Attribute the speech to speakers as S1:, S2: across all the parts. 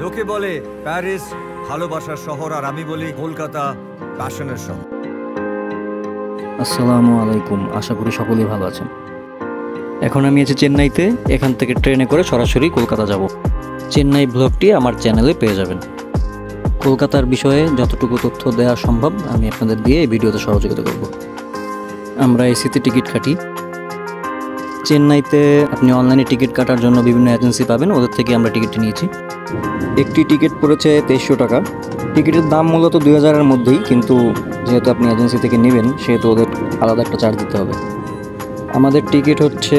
S1: লোকে বলে প্যারিস ভালোবাসার শহর, আর আমি বলি কলকাতা প্যাশনের শহর।
S2: আসসালামু আলাইকুম, আশা করি সকলেই ভালো আছেন। এখন আমি আছি চেন্নাইতে। এখান থেকে ট্রেনে করে সরাসরি কলকাতা যাব। চেন্নাই ব্লগটি আমার চ্যানেলে পেয়ে যাবেন। কলকাতার বিষয়ে যতটুকু তথ্য দেওয়া সম্ভব আমি আপনাদের দিয়ে এই ভিডিওতে সহযোগিতা করব। আমরা এসিতে টিকিট কাটি। চেন্নাইতে আপনি অনলাইনে টিকিট কাটার জন্য বিভিন্ন এজেন্সি পাবেন, ওদের থেকে আমরা টিকিটটি নিয়েছি। একটি টিকিট পড়েছে 2300 টাকা। টিকিটের দাম মূলত 2000-এর মধ্যেই, কিন্তু যেহেতু আপনি এজেন্সি থেকে নেবেন সেহেতু ওদের আলাদা একটা চার্জ দিতে হবে। আমাদের টিকিট হচ্ছে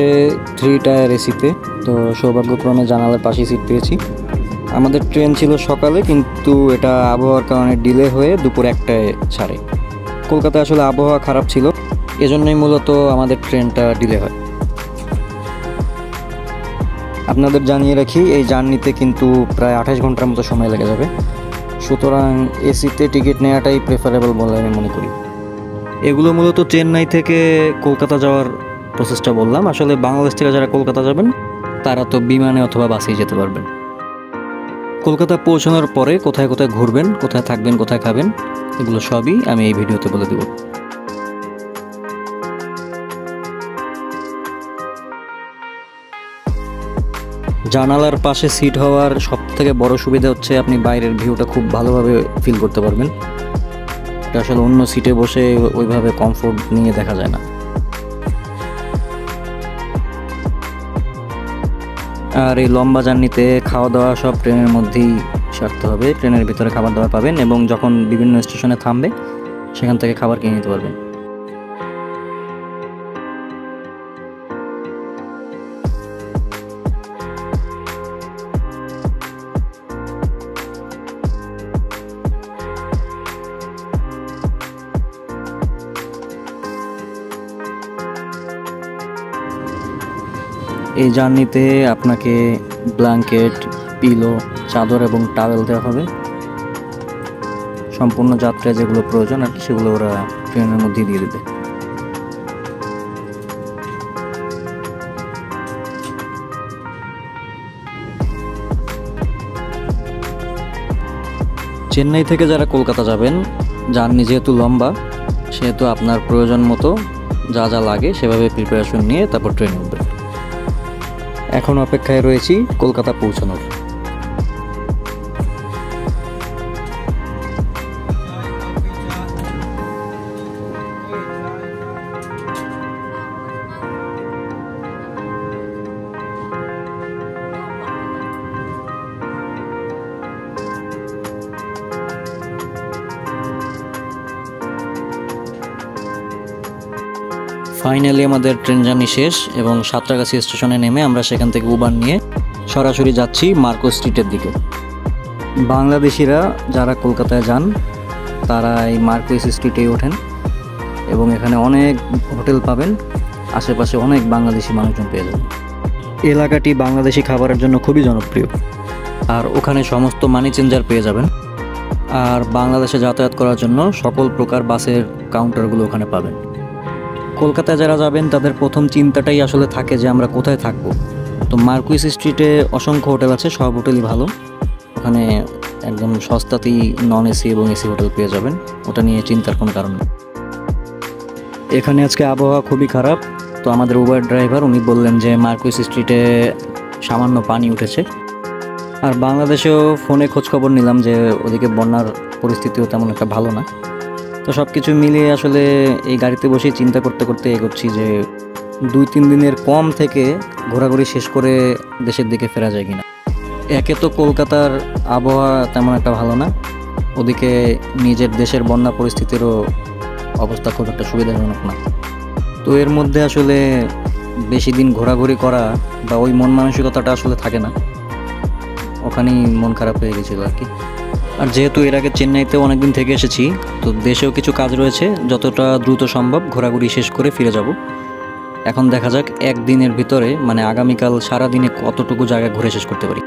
S2: 3 টায়ার এসিতে। তো সৌভাগ্যক্রমে জানালার পাশেই সিট পেয়েছি। আমাদের ট্রেন ছিল সকালে, কিন্তু এটা আবহাওয়ার কারণে ডিলে হয়ে দুপুর 1টায় ছাড়ে। কলকাতায় আসলে আবহাওয়া খারাপ ছিল, এজন্যই মূলত আমাদের ট্রেনটা ডিলে হয়। আপনাদের জানিয়ে রাখি, এই জার্নিতে কিন্তু প্রায় 28 ঘন্টার মতো সময় লেগে যাবে। সুতরাং এসিতে টিকিট নেওয়াটাই প্রেফারেবল বলে আমি মনে করি। এগুলো মূলত চেন্নাই থেকে কলকাতা যাওয়ার প্রসেসটা বললাম। আসলে বাংলাদেশ থেকে যারা কলকাতা যাবেন তারা তো বিমানে অথবা বাসেই যেতে পারবেন। কলকাতা পৌঁছানোর পরে কোথায় কোথায় ঘুরবেন, কোথায় থাকবেন, কোথায় খাবেন, এগুলো সবই আমি এই ভিডিওতে বলে দেব। জানালার পাশে সিট হওয়ার সবথেকে বড় সুবিধা হচ্ছে আপনি বাইরের ভিউটা খুব ভালোভাবে ফিল করতে পারবেন। এটা আসলে অন্য সিটে বসে ওইভাবে কমফোর্ট নিয়ে দেখা যায় না। আর এই লম্বা জার্নিতে খাওয়া দাওয়া সব ট্রেনের মধ্যেই সারতে হবে। ট্রেনের ভিতরে খাবার দাবার পাবেন এবং যখন বিভিন্ন স্টেশনে থামবে সেখান থেকে খাবার কিনে নিতে পারবেন। এই জার্নিতে আপনাকে ব্ল্যাঙ্কেট, পিলো, চাদর এবং টাওয়েল দেওয়া হবে। সম্পূর্ণ যাত্রায় যেগুলো প্রয়োজন আর কি সেগুলো ওরা ট্রেনের মধ্যেই দিয়ে দেবে। চেন্নাই থেকে যারা কলকাতা যাবেন, জার্নি যেহেতু লম্বা সেহেতু আপনার প্রয়োজন মতো যা যা লাগে সেভাবে প্রিপারেশন নিয়ে তারপর ট্রেনে উঠবেন। এখন অপেক্ষায় রয়েছি কলকাতা পৌঁছানোর। ফাইনালি আমাদের ট্রেন জার্নি শেষ এবং সাঁতরাগাছি স্টেশনে নেমে আমরা সেখান থেকে উবার নিয়ে সরাসরি যাচ্ছি মার্কো স্ট্রিটের দিকে। বাংলাদেশিরা যারা কলকাতায় যান তারা এই মার্কো স্ট্রিটেই ওঠেন এবং এখানে অনেক হোটেল পাবেন। আশেপাশে অনেক বাংলাদেশি মানুষজন পেয়ে যাবেন। এলাকাটি বাংলাদেশি খাবারের জন্য খুবই জনপ্রিয়, আর ওখানে সমস্ত মানি চেঞ্জার পেয়ে যাবেন। আর বাংলাদেশে যাতায়াত করার জন্য সকল প্রকার বাসের কাউন্টারগুলো ওখানে পাবেন। কলকাতায় যারা যাবেন তাদের প্রথম চিন্তাটাই আসলে থাকে যে আমরা কোথায় থাকবো। তো মার্কুইস স্ট্রিটে অসংখ্য হোটেল আছে, সব হোটেলই ভালো। ওখানে একদম সস্তাতেই নন এসি এবং এসি হোটেল পেয়ে যাবেন, ওটা নিয়ে চিন্তার কোনো কারণ নেই। এখানে আজকে আবহাওয়া খুবই খারাপ, তো আমাদের উবার ড্রাইভার উনি বললেন যে মার্কুইস স্ট্রিটে সামান্য পানি উঠেছে। আর বাংলাদেশেও ফোনে খোঁজখবর নিলাম যে ওদিকে বন্যার পরিস্থিতিও তেমন একটা ভালো না। তো সব কিছু মিলিয়ে আসলে এই গাড়িতে বসে চিন্তা করতে করতে এগোচ্ছি যে 2-3 দিনের কম থেকে ঘোরাঘুরি শেষ করে দেশের দিকে ফেরা যায় কিনা। একে তো কলকাতার আবহাওয়া তেমন একটা ভালো না, ওদিকে নিজের দেশের বন্যা পরিস্থিতিরও অবস্থা খুব একটা সুবিধাজনক না। তো এর মধ্যে আসলে বেশি দিন ঘোরাঘুরি করা বা ওই মন মানসিকতাটা আসলে থাকে না, ওখানেই মন খারাপ হয়ে গেছিলো আর কি। আর যেহেতু এর আগে চেন্নাইতে অনেকদিন থেকে এসেছি, তো দেশেও কিছু কাজ রয়েছে, যতটা দ্রুত সম্ভব ঘোরাঘুরি শেষ করে ফিরে যাব। এখন দেখা যাক একদিনের ভিতরে মানে আগামীকাল সারাদিনে কতটুকু জায়গা ঘুরে শেষ করতে পারি।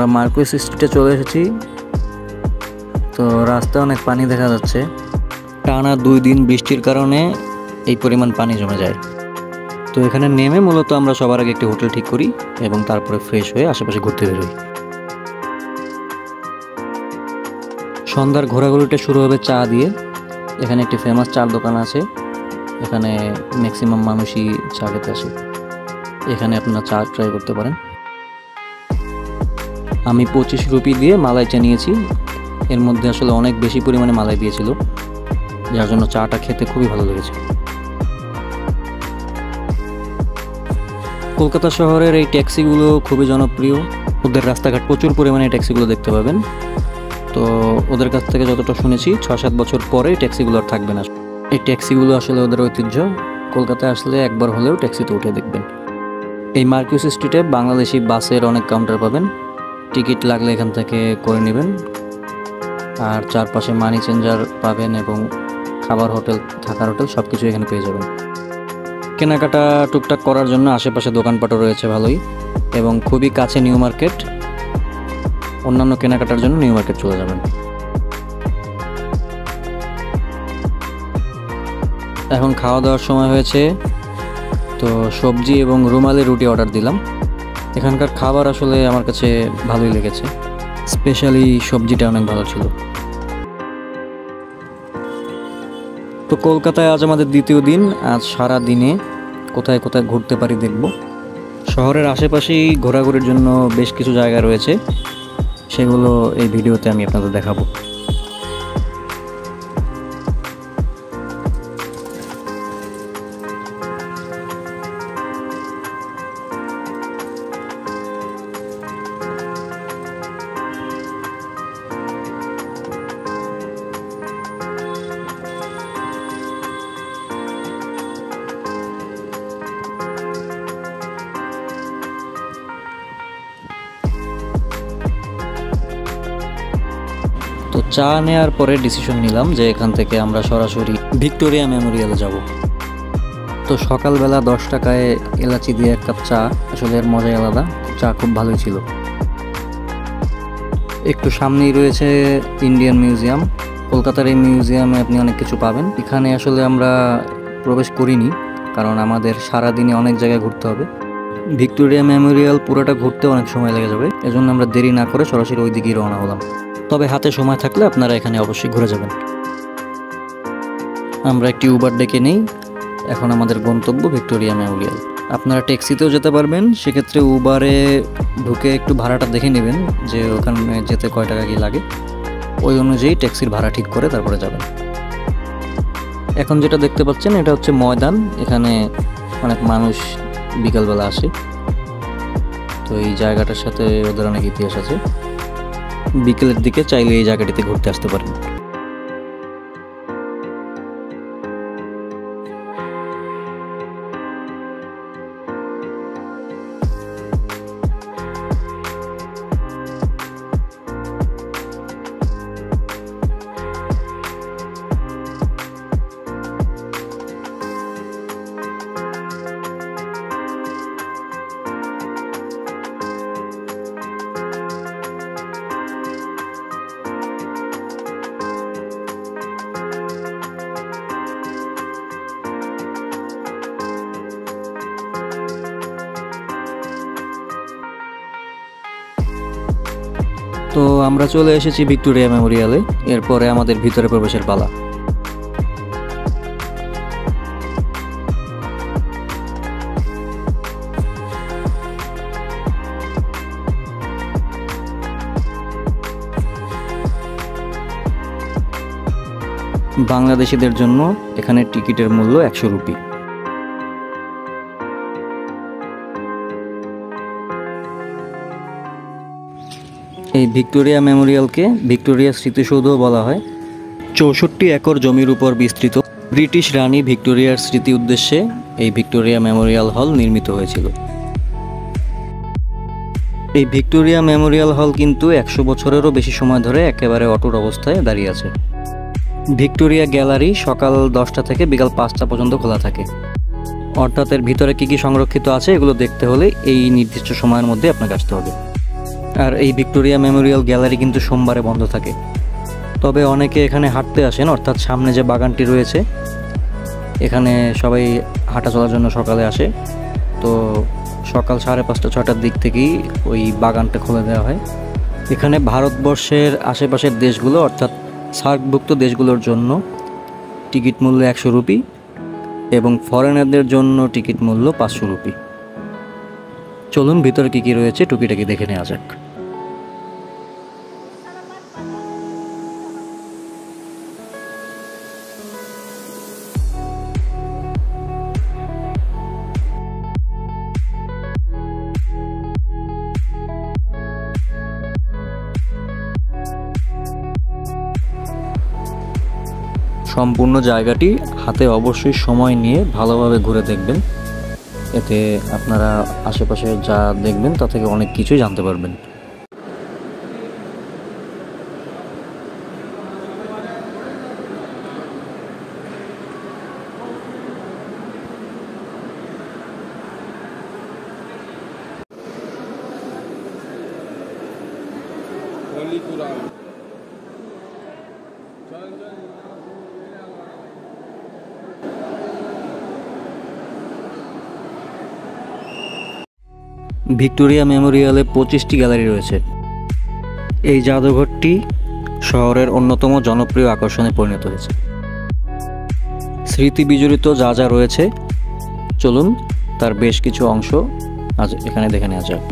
S2: আমরা মার্কুইস স্ট্রিটে চলে এসেছি। তো রাস্তায় অনেক পানি দেখা যাচ্ছে। টানা 2 দিন বৃষ্টির কারণে এই পরিমাণ পানি জমে যায়। তো এখানে নেমে মূলত আমরা সবার আগে একটি হোটেল ঠিক করি এবং তারপরে ফ্রেশ হয়ে আশেপাশে ঘুরতে বেরোই। সন্ধ্যার ঘোরাঘুরিটা শুরু হবে চা দিয়ে। এখানে একটি ফেমাস চার দোকান আছে, এখানে ম্যাক্সিমাম মানুষই চা খেতে আসে। এখানে আপনারা চা ট্রাই করতে পারেন। আমি 25 রুপি দিয়ে মালাই চা নিয়েছি। এর মধ্যে আসলে অনেক বেশি পরিমাণে মালাই দিয়েছিল, যার জন্য চাটা খেতে খুবই ভালো লেগেছে। কলকাতা শহরের এই ট্যাক্সিগুলো খুবই জনপ্রিয়। ওদের রাস্তাঘাট প্রচুর পরিমাণে ট্যাক্সিগুলো দেখতে পাবেন। তো ওদের কাছ থেকে যতটা শুনেছি 6-7 বছর পরে ট্যাক্সিগুলো আর থাকবে না। এই ট্যাক্সিগুলো আসলে ওদের ঐতিহ্য। কলকাতায় আসলে একবার হলেও ট্যাক্সিতে উঠে দেখবেন। এই মার্কুইস স্ট্রিটে বাংলাদেশি বাসের অনেক কাউন্টার পাবেন। টিকিট লাগলে এখান থেকে করে নেবেন। আর চারপাশে মানি চেঞ্জার পাবেন এবং খাবার হোটেল, থাকার হোটেল সব কিছু এখানে পেয়ে যাবেন। কেনাকাটা টুকটাক করার জন্য আশেপাশে দোকানপাটও রয়েছে ভালোই, এবং খুবই কাছে নিউ মার্কেট। অন্যান্য কেনাকাটার জন্য নিউ মার্কেট চলে যাবেন। এখন খাওয়া দাওয়ার সময় হয়েছে, তো সবজি এবং রুমালি রুটি অর্ডার দিলাম। এখানকার খাবার আসলে আমার কাছে ভালোই লেগেছে, স্পেশালি সবজিটা অনেক ভালো ছিল। তো কলকাতায় আজ আমাদের দ্বিতীয় দিন। আজ সারা দিনে কোথায় কোথায় ঘুরতে পারি দেখব। শহরের আশেপাশেই ঘোরাঘুরির জন্য বেশ কিছু জায়গা রয়েছে, সেগুলো এই ভিডিওতে আমি আপনাদের দেখাবো। তো চা নেওয়ার পরে ডিসিশন নিলাম যে এখান থেকে আমরা সরাসরি ভিক্টোরিয়া মেমোরিয়ালে যাব। তো সকালবেলা 10 টাকায় এলাচি দিয়ে 1 কাপ চা, আসলে এর মজাই আলাদা। চা খুব ভালোই ছিল। একটু সামনেই রয়েছে ইন্ডিয়ান মিউজিয়াম। কলকাতার এই মিউজিয়ামে আপনি অনেক কিছু পাবেন। এখানে আসলে আমরা প্রবেশ করিনি, কারণ আমাদের সারাদিনে অনেক জায়গায় ঘুরতে হবে। ভিক্টোরিয়া মেমোরিয়াল পুরোটা ঘুরতে অনেক সময় লেগে যাবে, এজন্য আমরা দেরি না করে সরাসরি ওই দিকেই রওনা হলাম। তবে হাতে সময় থাকলে আপনারা এখানে অবশ্যই ঘুরে যাবেন। আমরা একটি উবার ডেকে নেই। এখন আমাদের গন্তব্য ভিক্টোরিয়া মেমোরিয়াল। আপনারা ট্যাক্সিতেও যেতে পারবেন, সেক্ষেত্রে উবারে ঢুকে একটু ভাড়াটা দেখে নেবেন যে ওখানে যেতে কয় টাকা কি লাগে। ওই অনুযায়ী ট্যাক্সির ভাড়া ঠিক করে তারপরে যাবেন। এখন যেটা দেখতে পাচ্ছেন এটা হচ্ছে ময়দান। এখানে অনেক মানুষ বিকালবেলা আসে। তো এই জায়গাটার সাথে ওদের অনেক ইতিহাস আছে। বিকেলের দিকে চাইলে এই জায়গাটিতে ঘুরতে আসতে পারেন। তো আমরা চলে এসেছি ভিক্টোরিয়া মেমোরিয়ালে। এরপরে আমাদের ভিতরে প্রবেশের পালা। বাংলাদেশিদের জন্য এখানে টিকিটের মূল্য 100 রুপি। এই ভিক্টোরিয়া মেমোরিয়ালকে ভিক্টোরিয়া স্মৃতিসৌধ বলা হয়। 64 একর জমির উপর বিস্তৃত। ব্রিটিশ রানী ভিক্টোরিয়ার স্মৃতি উদ্দেশ্যে এই ভিক্টোরিয়া মেমোরিয়াল হল নির্মিত হয়েছিল। এই ভিক্টোরিয়া মেমোরিয়াল হল কিন্তু 100 বছরেরও বেশি সময় ধরে একেবারে অটুট অবস্থায় দাঁড়িয়ে আছে। ভিক্টোরিয়া গ্যালারি সকাল 10টা থেকে বিকাল 5টা পর্যন্ত খোলা থাকে। অর্থাৎ এর ভিতরে কি কি সংরক্ষিত আছে এগুলো দেখতে হলে এই নির্দিষ্ট সময়ের মধ্যে আপনাকে আসতে হবে। আর এই ভিক্টোরিয়া মেমোরিয়াল গ্যালারি কিন্তু সোমবারে বন্ধ থাকে। তবে অনেকে এখানে হাঁটতে আসেন, অর্থাৎ সামনে যে বাগানটি রয়েছে এখানে সবাই হাঁটা চলার জন্য সকালে আসে। তো সকাল 5:30-6টার দিক থেকেই ওই বাগানটা খুলে দেওয়া হয়। এখানে ভারতবর্ষের আশেপাশের দেশগুলো অর্থাৎ সার্কভুক্ত দেশগুলোর জন্য টিকিট মূল্য 100 রুপি এবং ফরেনারদের জন্য টিকিট মূল্য 500 রুপি। চলুন ভিতরে কী কী রয়েছে টুকিটাকি দেখে নেওয়া যাক। সম্পূর্ণ জায়গাটি হাতে অবশ্যই সময় নিয়ে ভালোভাবে ঘুরে দেখবেন, এতে আপনারা আশেপাশে যা দেখবেন তা থেকে অনেক কিছুই জানতে পারবেন। ভিক্টোরিয়া মেমোরিয়ালে 25টি গ্যালারি রয়েছে। এই জাদুঘরটি শহরের অন্যতম জনপ্রিয় আকর্ষণে পরিণত হয়েছে। স্মৃতি বিজড়িত যা যা রয়েছে, চলুন তার বেশ কিছু অংশ আজ এখানে দেখে নেওয়া যাক।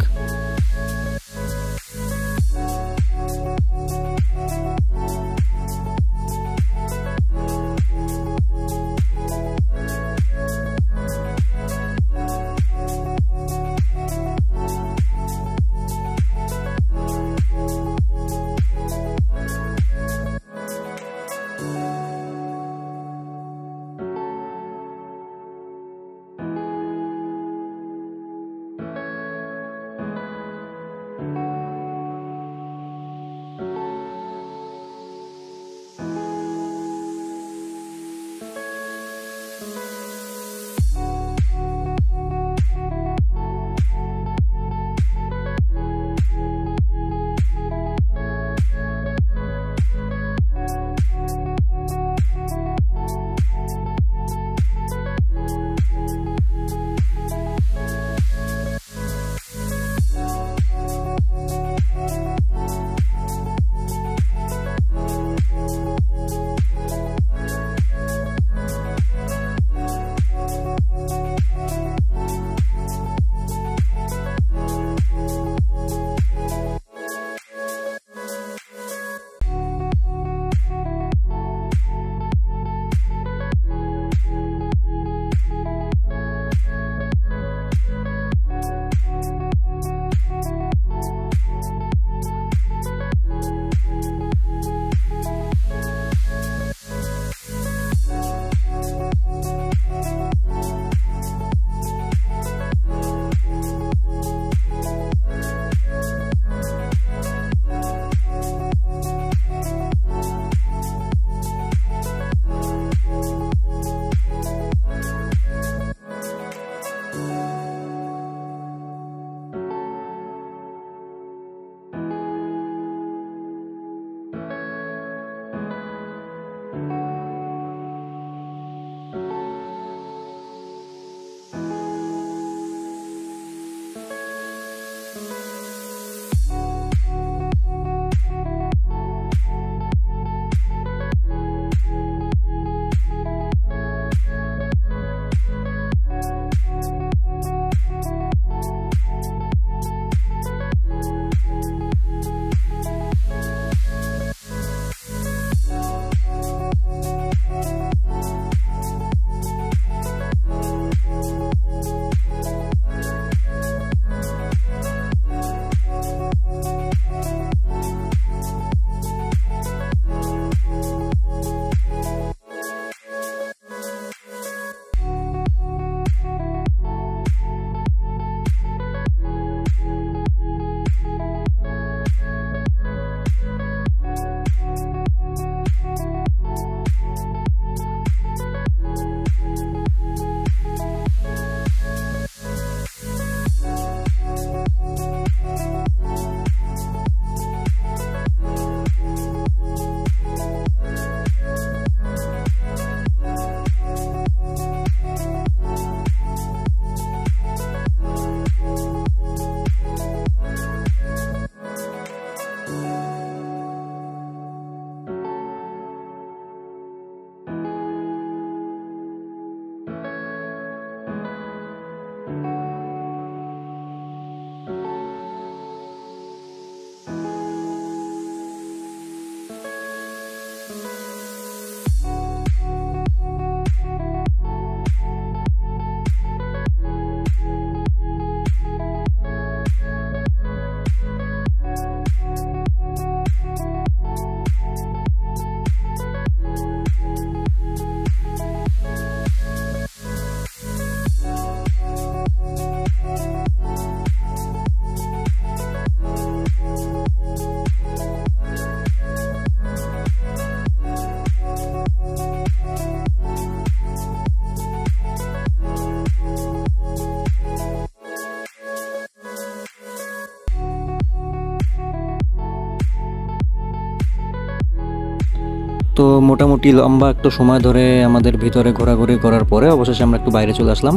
S2: তো মোটামুটি লম্বা একটা সময় ধরে আমাদের ভিতরে ঘোরাঘুরি করার পরে অবশেষে আমরা একটু বাইরে চলে আসলাম।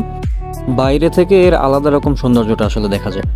S2: বাইরে থেকে এর আলাদা রকম সৌন্দর্যটা আসলে দেখা যায়।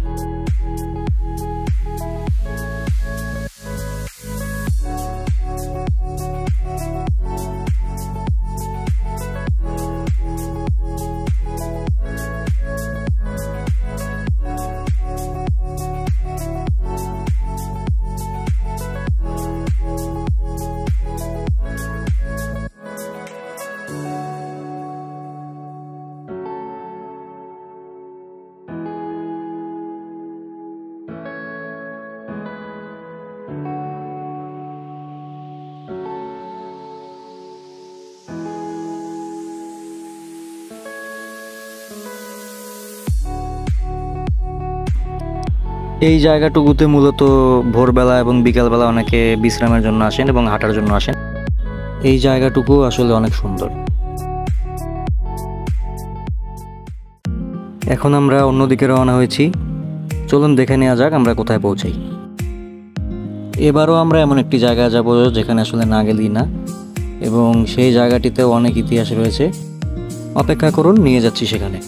S2: এই জায়গাটুকুতে মূলত ভোরবেলা এবং বিকালবেলা অনেকে বিশ্রামের জন্য আসেন এবং হাঁটার জন্য আসেন। এই জায়গাটুকু আসলে অনেক সুন্দর। এখন আমরা অন্যদিকে রওনা হয়েছি, চলুন দেখে নেওয়া যাক আমরা কোথায় পৌঁছাই। এবারও আমরা এমন একটি জায়গায় যাব যেখানে আসলে না গেলেই না, এবং সেই জায়গাটিতেও অনেক ইতিহাস রয়েছে। অপেক্ষা করুন, নিয়ে যাচ্ছি সেখানে।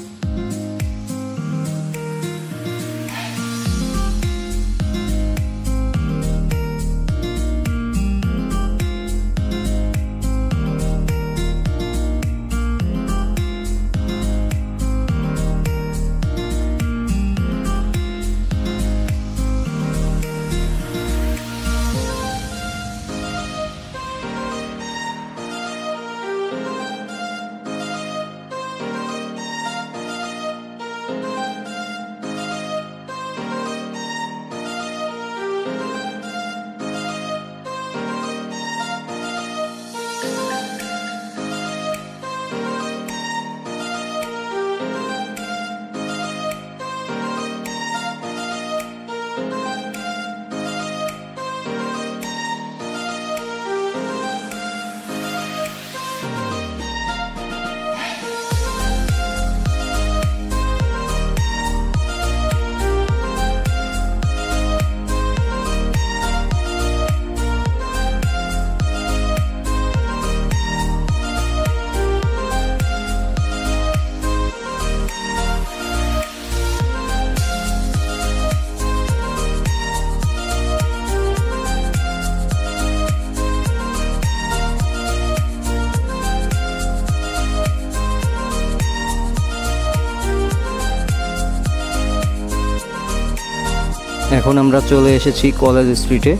S2: এখন আমরা চলে এসেছি কলেজ স্ট্রিটে।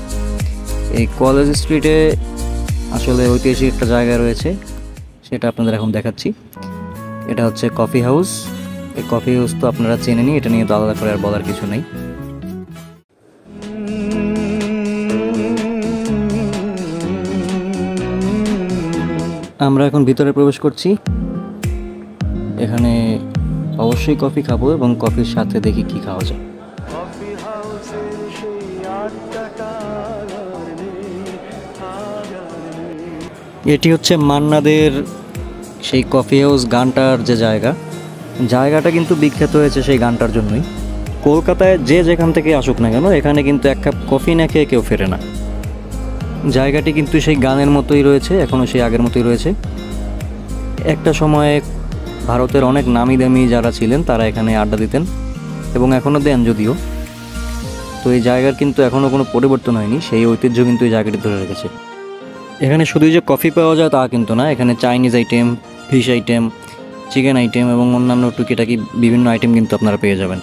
S2: এই কলেজ স্ট্রিটে আসলে ঐতিহাসিক একটা জায়গা রয়েছে, সেটা আপনাদের এখন দেখাচ্ছি। এটা হচ্ছে কফি হাউস। এই কফি হাউস তো আপনারা চেনেনই, এটা নিয়ে তো আলাদা করে আর বলার কিছু নেই। আমরা এখন ভিতরে প্রবেশ করছি। এখানে অবশ্যই কফি খাবো এবং কফির সাথে দেখি কি খাওয়া যায়। এটি হচ্ছে মান্নাদের সেই কফি হাউস গানটার যে জায়গাটা কিন্তু বিখ্যাত হয়েছে সেই গানটার জন্যই। কলকাতায় যে যেখান থেকে আসুক না কেন, এখানে কিন্তু এক কাপ কফি না খেয়ে কেউ ফেরে না। জায়গাটি কিন্তু সেই গানের মতোই রয়েছে, এখনও সেই আগের মতোই রয়েছে। একটা সময়ে ভারতের অনেক নামি দামি যারা ছিলেন তারা এখানে আড্ডা দিতেন এবং এখনও দেন যদিও। তো এই জায়গার কিন্তু এখনও কোনো পরিবর্তন হয়নি, সেই ঐতিহ্য কিন্তু এই জায়গাটি ধরে রেখেছে। এখানে শুধুই যে কফি পাওয়া যায় তা কিন্তু না, এখানে Chinese item, fish item, chicken item এবং অন্যান্য টুকিটাকি বিভিন্ন আইটেম কিন্তু আপনারা পেয়ে যাবেন।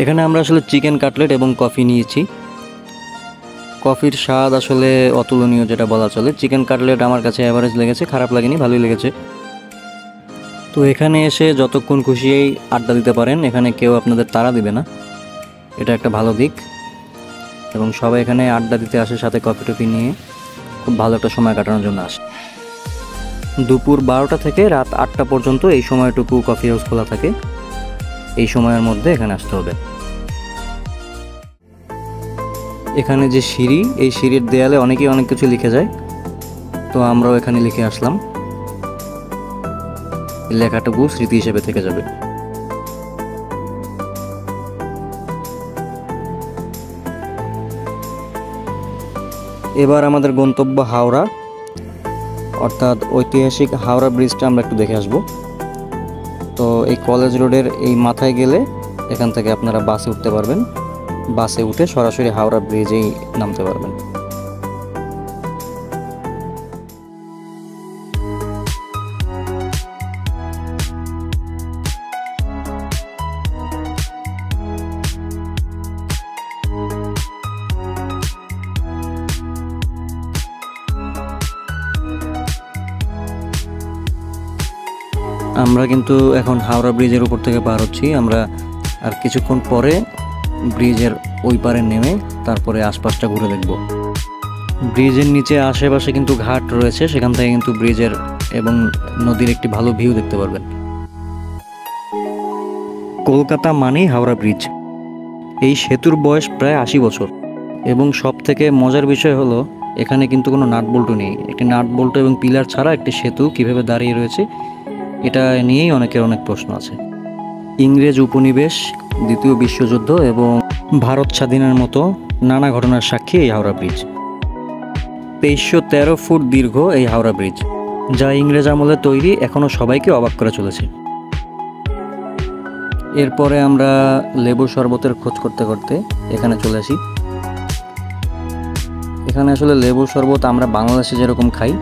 S2: এখানে আমরা আসলে চিকেন কাটলেট এবং কফি নিয়েছি। কফির স্বাদ আসলে অতুলনীয় যেটা বলা চলে। চিকেন কাটলেট আমার কাছে অ্যাভারেজ লেগেছে, খারাপ লাগেনি, ভালোই লেগেছে। তো এখানে এসে যতক্ষণ খুশি আড্ডা দিতে পারেন, এখানে কেউ আপনাদের তাড়া দিবে না, এটা একটা ভালো দিক। এবং সবাই এখানে আড্ডা দিতে আসে, সাথে কফি টফি নিয়ে খুব ভালো একটা সময় কাটানোর জন্য আসে। দুপুর 12টা থেকে রাত 8টা পর্যন্ত এই সময়টুকু কফি হাউস খোলা থাকে। এই সময়ের মধ্যে এখানে আসতে হবে। এখানে যে সিঁড়ি, এই সিঁড়ির দেয়ালে অনেকেই অনেক কিছু লিখে যায়, তো আমরাও এখানে লিখে আসলাম। লেখাটুকু স্মৃতি হিসেবে থেকে যাবে। এবার আমাদের গন্তব্য হাওড়া। অর্থাৎ ঐতিহাসিক হাওড়া ব্রিজটা আমরা একটু দেখে আসব। তো এই কলেজ রোডের এই মাথায় গেলে এখান থেকে আপনারা বাসে উঠতে পারবেন, বাসে উঠে সরাসরি হাওড়া ব্রিজেই নামতে পারবেন। আমরা কিন্তু এখন হাওড়া ব্রিজের উপর থেকে পার হচ্ছি। আমরা আর কিছুক্ষণ পরে ব্রিজের ওই পারে নেমে তারপরে আশপাশটা ঘুরে দেখব। ব্রিজের নিচে আশেপাশে কিন্তু ঘাট রয়েছে, সেখান থেকে কিন্তু ব্রিজের এবং নদীর একটি ভালো ভিউ দেখতে পারবেন। কলকাতা মানেই হাওড়া ব্রিজ। এই সেতুর বয়স প্রায় 80 বছর এবং সব থেকে মজার বিষয় হলো এখানে কিন্তু কোনো নাট বল্টু নেই। একটি নাট বল্টু এবং পিলার ছাড়া একটি সেতু কিভাবে দাঁড়িয়ে রয়েছে এটা নিয়েই অনেকের অনেক প্রশ্ন আছে। ইংরেজ উপনিবেশ, দ্বিতীয় বিশ্বযুদ্ধ এবং ভারত স্বাধীনের মতো নানা ঘটনার সাক্ষী এই হাওড়া ব্রিজ। 2313 ফুট দীর্ঘ এই হাওড়া ব্রিজ, যা ইংরেজ আমলে তৈরি, এখনও সবাইকে অবাক করে চলেছে। এরপরে আমরা লেবু শরবতের খোঁজ করতে করতে এখানে চলে আসি। এখানে আসলে লেবু শরবত আমরা বাংলাদেশে যেরকম খাই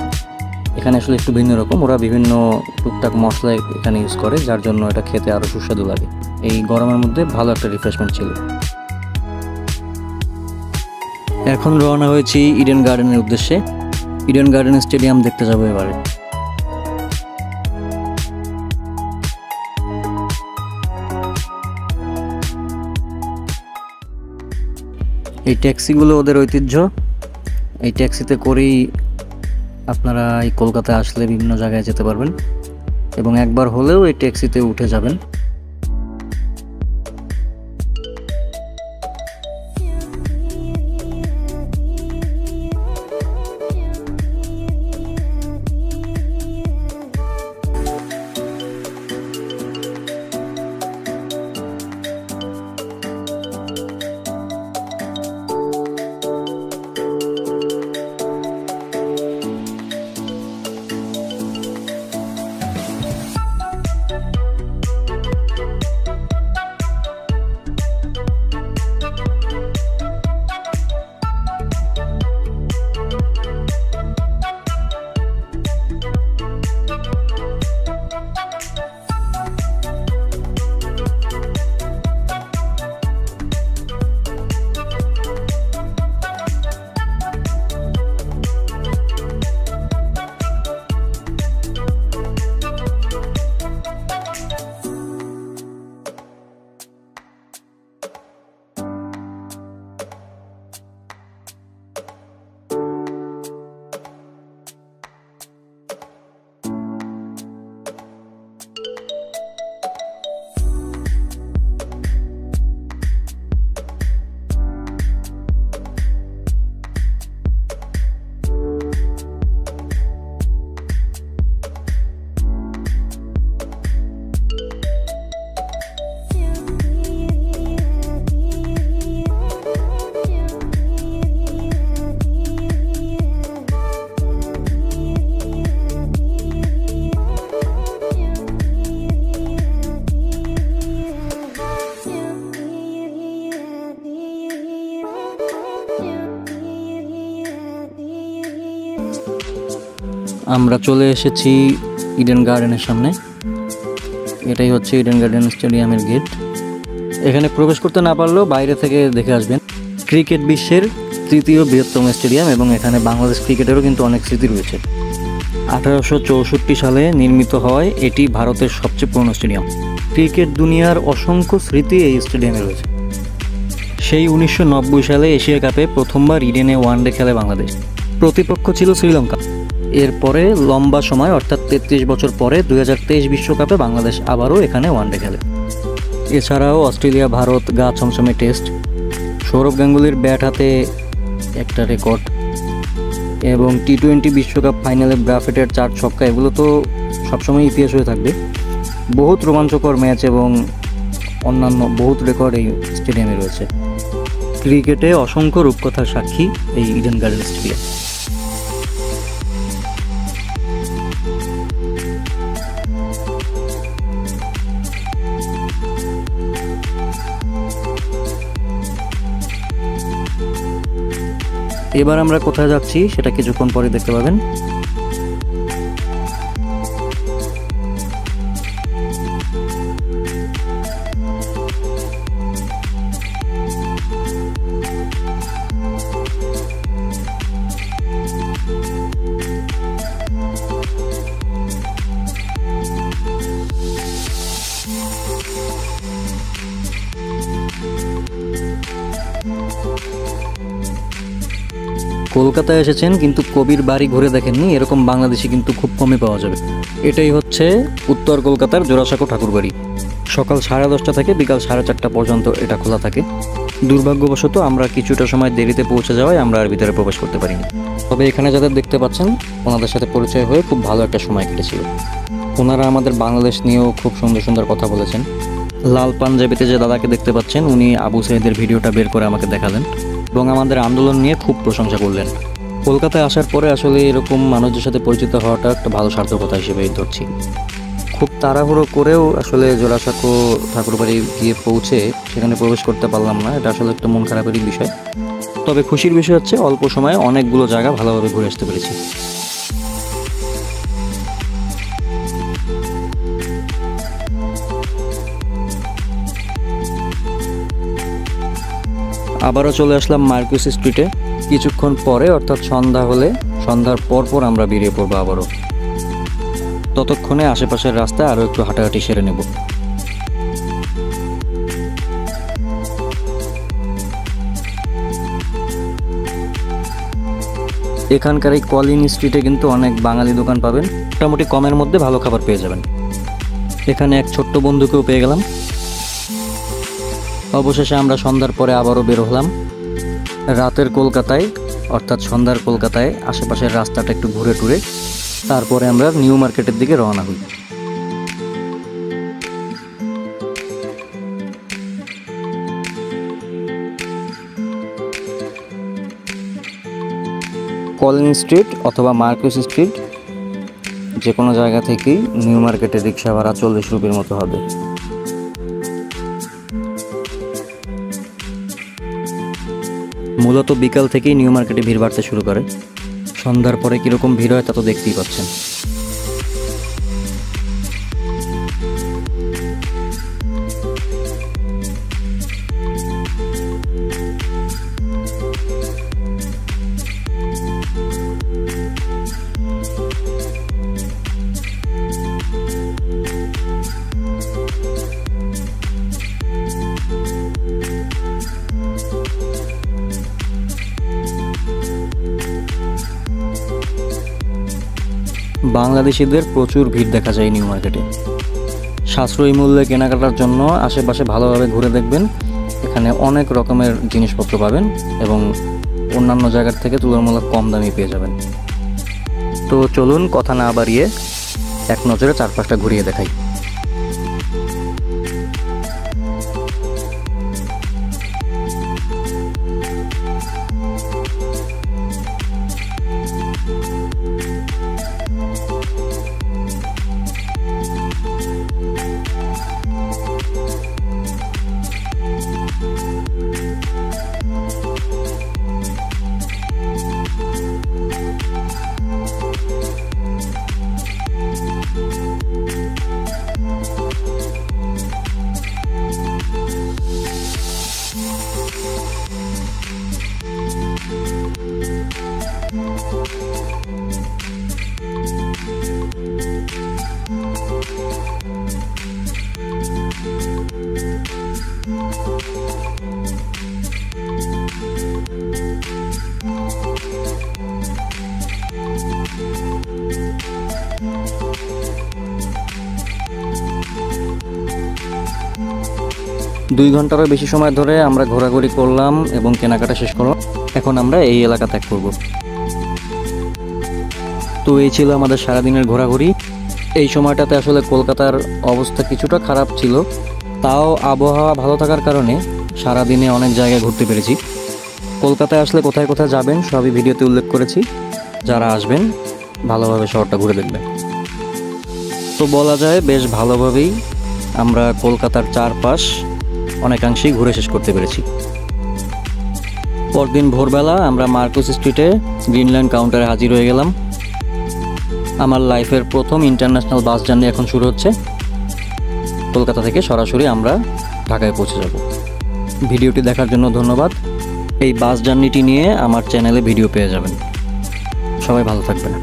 S2: এখানে আসলে একটু ভিন্ন রকম। ওরা বিভিন্ন টুকটাক মশলা এখানে ইউজ করে, যার জন্য এটা খেতে আরও সুস্বাদু লাগে। এই গরমের মধ্যে ভালো একটা রিফ্রেশমেন্ট ছিল। এখন রওনা হয়েছি ইডেন গার্ডেনের উদ্দেশ্যে। ইডেন গার্ডেন স্টেডিয়াম দেখতে যাবো এবারে। এই ট্যাক্সিগুলো ওদের ঐতিহ্য। এই ট্যাক্সিতে করেই আপনারা এই কলকাতায় আসলে বিভিন্ন জায়গায় যেতে পারবেন এবং একবার হলেও এই ট্যাক্সিতে উঠে যাবেন। আমরা চলে এসেছি ইডেন গার্ডেনের সামনে। এটাই হচ্ছে ইডেন গার্ডেন স্টেডিয়ামের গেট। এখানে প্রবেশ করতে না পারলেও বাইরে থেকে দেখে আসবেন। ক্রিকেট বিশ্বের তৃতীয় বৃহত্তম স্টেডিয়াম এবং এখানে বাংলাদেশ ক্রিকেটেরও কিন্তু অনেক স্মৃতি রয়েছে। 1864 সালে নির্মিত হয় এটি ভারতের সবচেয়ে পুরনো স্টেডিয়াম। ক্রিকেট দুনিয়ার অসংখ্য স্মৃতি এই স্টেডিয়ামে রয়েছে। সেই 1990 সালে এশিয়া কাপে প্রথমবার ইডেনে ওয়ানডে খেলে বাংলাদেশ। প্রতিপক্ষ ছিল শ্রীলঙ্কা। এরপরে লম্বা সময় অর্থাৎ 33 বছর পরে 2023 বিশ্বকাপে বাংলাদেশ আবারও এখানে ওয়ানডে খেলে। এছাড়াও অস্ট্রেলিয়া, ভারত গা ছমছমে টেস্ট, সৌরভ গাঙ্গুলির ব্যাট হাতে একটা রেকর্ড এবং টি-20 বিশ্বকাপ ফাইনালে ব্রাফেটের 4 ছক্কা, এগুলো তো সবসময় ইতিহাস হয়ে থাকবে। বহুত রোমাঞ্চকর ম্যাচ এবং অন্যান্য বহুত রেকর্ড এই স্টেডিয়ামে রয়েছে। ক্রিকেটে অসংখ্য রূপকথার সাক্ষী এই ইডেন গার্ডেন স্টেডিয়াম। এবার আমরা কোথায় যাচ্ছি সেটা কিছুক্ষণ পরে দেখতে পাবেন। কলকাতায় এসেছেন কিন্তু কবির বাড়ি ঘুরে দেখেননি, এরকম বাংলাদেশি কিন্তু খুব কমই পাওয়া যাবে। এটাই হচ্ছে উত্তর কলকাতার জোড়াসাঁকো ঠাকুরবাড়ি। সকাল 10:30 থেকে বিকাল 4:30 পর্যন্ত এটা খোলা থাকে। দুর্ভাগ্যবশত আমরা কিছুটা সময় দেরিতে পৌঁছে যাওয়ায় আমরা আর ভিতরে প্রবেশ করতে পারিনি। তবে এখানে যাদের দেখতে পাচ্ছেন ওনাদের সাথে পরিচয় হয়ে খুব ভালো একটা সময় কেটেছিল। ওনারা আমাদের বাংলাদেশ নিয়েও খুব সুন্দর সুন্দর কথা বলেছেন। লাল পাঞ্জাবিতে যে দাদাকে দেখতে পাচ্ছেন উনি আবু সাইদের ভিডিওটা বের করে আমাকে দেখালেন এবং আমাদের আন্দোলন নিয়ে খুব প্রশংসা করলেন। কলকাতায় আসার পরে আসলে এরকম মানুষদের সাথে পরিচিত হওয়াটা একটা ভালো সার্থকতা হিসেবেই ধরছি। খুব তাড়াহুড়ো করেও আসলে জোড়াসাঁকো ঠাকুরবাড়ি গিয়ে পৌঁছে সেখানে প্রবেশ করতে পারলাম না, এটা আসলে একটা মন খারাপেরই বিষয়। তবে খুশির বিষয় হচ্ছে অল্প সময়ে অনেকগুলো জায়গা ভালোভাবে ঘুরে আসতে পেরেছি। আবারও চলে আসলাম মার্কুস স্ট্রিটে। কিছুক্ষণ পরে অর্থাৎ সন্ধ্যা হলে সন্ধ্যার পর আমরা বেরিয়ে পড়বো আবারও। ততক্ষণে আশেপাশের রাস্তায় আরও একটু হাঁটাহাঁটি সেরে নেব। এখানকার এই কলিন স্ট্রিটে কিন্তু অনেক বাঙালি দোকান পাবেন, মোটামুটি কমের মধ্যে ভালো খাবার পেয়ে যাবেন। এখানে এক ছোট্ট বন্ধুকেও পেয়ে গেলাম। অবশেষে আমরা সন্ধ্যার পরে আবারও বের হলাম। রাতের কলকাতায় অর্থাৎ সন্ধ্যার কলকাতায় আশেপাশের রাস্তাটা একটু ঘুরে টুরে তারপরে আমরা নিউ মার্কেটের দিকে রওনা হই। কলিন স্ট্রিট অথবা মার্কুস স্ট্রিট যে কোনো জায়গা থেকেই নিউ মার্কেটের রিক্সা ভাড়া 40 রুপির মতো হবে। মূলত বিকাল থেকেই নিউ মার্কেটে ভিড় বাড়তে শুরু করে। সন্ধ্যার পরে কীরকম ভিড় হয় তা তো দেখতেই পাচ্ছেন। বাংলাদেশিদের প্রচুর ভিড় দেখা যায় নিউ মার্কেটে। সাশ্রয়ী মূল্যে কেনাকাটার জন্য আশেপাশে ভালোভাবে ঘুরে দেখবেন, এখানে অনেক রকমের জিনিসপত্র পাবেন এবং অন্যান্য জায়গার থেকে তুলনামূলক কম দামে পেয়ে যাবেন। তো চলুন কথা না বাড়িয়ে এক নজরে চারপাশটা ঘুরিয়ে দেখাই। দুই ঘন্টারও বেশি সময় ধরে আমরা ঘোরাঘুরি করলাম এবং কেনাকাটা শেষ করলাম। এখন আমরা এই এলাকা ত্যাগ করব। তো এই ছিল আমাদের সারাদিনের ঘোরাঘুরি। এই সময়টাতে আসলে কলকাতার অবস্থা কিছুটা খারাপ ছিল, তাও আবহাওয়া ভালো থাকার কারণে সারাদিনে অনেক জায়গায় ঘুরতে পেরেছি। কলকাতায় আসলে কোথায় কোথায় যাবেন সবই ভিডিওতে উল্লেখ করেছি, যারা আসবেন ভালোভাবে শহরটা ঘুরে দেখবেন। তো বলা যায় বেশ ভালোভাবেই আমরা কলকাতার চারপাশ অনেকাংশেই ঘুরে শেষ করতে পেরেছি। পরদিন ভোরবেলা আমরা মার্কোস স্ট্রিটে গ্রিনল্যান্ড কাউন্টারে হাজির হয়ে গেলাম। আমার লাইফের প্রথম ইন্টারন্যাশনাল বাস জার্নি এখন শুরু হচ্ছে। কলকাতা থেকে সরাসরি আমরা ঢাকায় পৌঁছে যাব। ভিডিওটি দেখার জন্য ধন্যবাদ। এই বাস জার্নিটি নিয়ে আমার চ্যানেলে ভিডিও পেয়ে যাবেন। সবাই ভালো থাকবেন।